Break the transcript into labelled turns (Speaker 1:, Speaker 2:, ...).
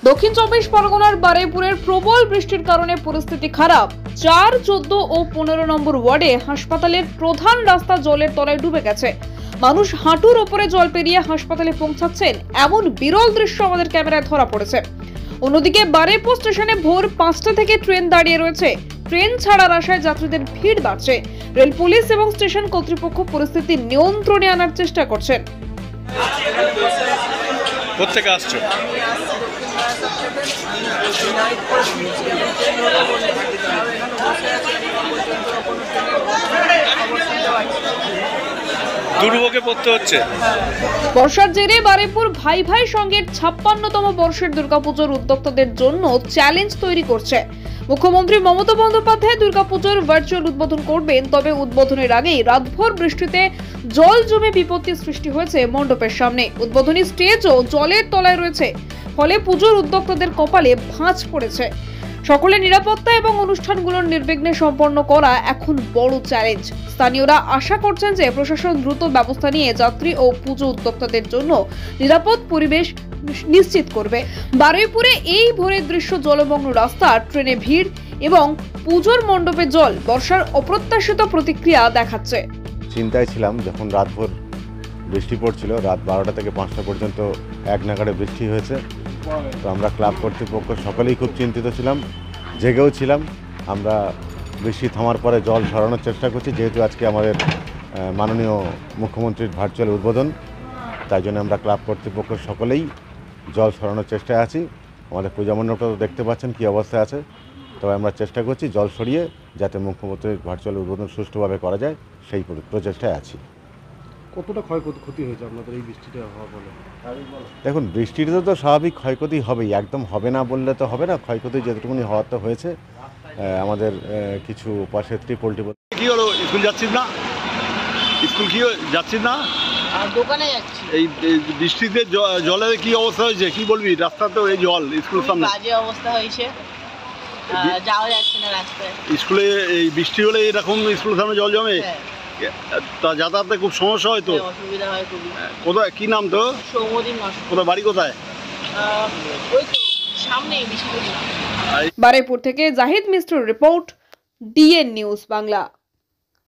Speaker 1: দক্ষিণ চব্বিশ পরগনার বারুইপুরের প্রবল বৃষ্টির কারণে পরিস্থিতি খারাপ। 4, 14 ও 15 নম্বর ওয়ার্ডে হাসপাতালের প্রধান রাস্তা জলের তলায় ডুবে গেছে। মানুষ হাঁটুর ওপরে জল পেরিয়ে হাসপাতালে পৌঁছাচ্ছেন, এমন বিরল দৃশ্য আমাদের ক্যামেরায় ধরা পড়েছে। অন্যদিকে বারুইপুর স্টেশনে ভোর 5টা থেকে ট্রেন দাঁড়িয়ে রয়েছে। ট্রেন ছাড়ার আশায় যাত্রীদের ভিড় বাড়ছে। রেল পুলিশ এবং স্টেশন কর্তৃপক্ষ পরিস্থিতি নিয়ন্ত্রণে আনার চেষ্টা করছেন।
Speaker 2: কোথেকে আসছো? দুর্ভোগে পড়তে হচ্ছে।
Speaker 1: বর্ষার জেরে বারুইপুর ভাই ভাই সঙ্গের 56তম বর্ষের দুর্গাপুজোর উদ্যোক্তাদের জন্য চ্যালেঞ্জ তৈরি করছে। মুখ্যমন্ত্রী মমতা বন্দ্যোপাধ্যায় দুর্গাপুজোর ভার্চুয়াল উদ্বোধন করবেন, তবে উদ্বোধনের আগেই রাতভর বৃষ্টিতে জল জমে বিপত্তি সৃষ্টি হয়েছে মণ্ডপের সামনে। উদ্বোধনী স্টেজও জলের তলায় রয়েছে, ফলে পুজোর উদ্যোক্তাদের কপালে ভাঁজ পড়েছে। সকলের নিরাপত্তা এবং অনুষ্ঠানগুলোর নির্বিঘ্নে সম্পন্ন করা এখন বড় চ্যালেঞ্জ। স্থানীয়রা আশা করছেন যে প্রশাসন দ্রুত ব্যবস্থা নিয়ে যাত্রী ও পুজো উদ্যোক্তাদের জন্য নিরাপদ পরিবেশ নিশ্চিত করবে। বারুইপুরে এই ভোরের দৃশ্য জলমগ্ন রাস্তা, ট্রেনে ভিড় এবং পুজোর মণ্ডপে জল, বর্ষার অপ্রত্যাশিত প্রতিক্রিয়া দেখাচ্ছে।
Speaker 3: চিন্তায় ছিলাম যখন রাতভর বৃষ্টি পড়ছিল, রাত 12টা থেকে 5টা পর্যন্ত এক নাগাড়ে বৃষ্টি হয়েছে। তো আমরা ক্লাব কর্তৃপক্ষ সকলেই খুব চিন্তিত ছিলাম, জেগেও ছিলাম। আমরা বৃষ্টি থামার পরে জল সরানোর চেষ্টা করছি, যেহেতু আজকে আমাদের মাননীয় মুখ্যমন্ত্রীর ভার্চুয়াল উদ্বোধন, তাই জন্য আমরা ক্লাব কর্তৃপক্ষ সকলেই জল সরানোর চেষ্টায় আছি। আমাদের পূজা মণ্ডপটা তো দেখতে পাচ্ছেন কী অবস্থায় আছে, তবে আমরা চেষ্টা করছি জল সরিয়ে যাতে মুখ্যমন্ত্রীর ভার্চুয়াল উদ্বোধন সুষ্ঠুভাবে করা যায়, সেই প্রচেষ্টায় আছি।
Speaker 4: কতটা ক্ষয়ক্ষতি হয়েছে আপনাদের এই বৃষ্টিটা হওয়া বলে?
Speaker 3: দেখুন, বৃষ্টিতে তো স্বাভাবিক ক্ষয়ক্ষতি হবেই, একদম হবে না বললে তো হবে না। ক্ষয়ক্ষতি যেটুকুনি হওয়ার তো হয়েছে। আমাদের কিছু পাশে পোল্ট্রি।
Speaker 2: কি হলো, স্কুল যাচ্ছিস না? স্কুল কি যাচ্ছিস না?
Speaker 5: দোকানে যাচ্ছি।
Speaker 2: এই বৃষ্টিতে জলের কি অবস্থা হয়েছে, কি বলবি? রাস্তা তো এই জল, স্কুল সামনে
Speaker 5: বাজে অবস্থা হয়েছে, যাওয়া যাচ্ছে না রাস্তায়।
Speaker 2: স্কুলে এই বৃষ্টি হলে এরকম স্কুলের সামনে জল জমে, তা যাতায়াতে খুব সমস্যা হয় তো?
Speaker 5: অসুবিধা হয় খুবই।
Speaker 2: কোথায়, কি নাম তো?
Speaker 5: সৌমদীন নষ্ট।
Speaker 2: কোথায় বাড়ি, কোথায়?
Speaker 5: ওই তো সামনেই বেশি।
Speaker 1: বারুইপুর থেকে জাহিদ মিশ্রর রিপোর্ট, ডিএন নিউজ বাংলা।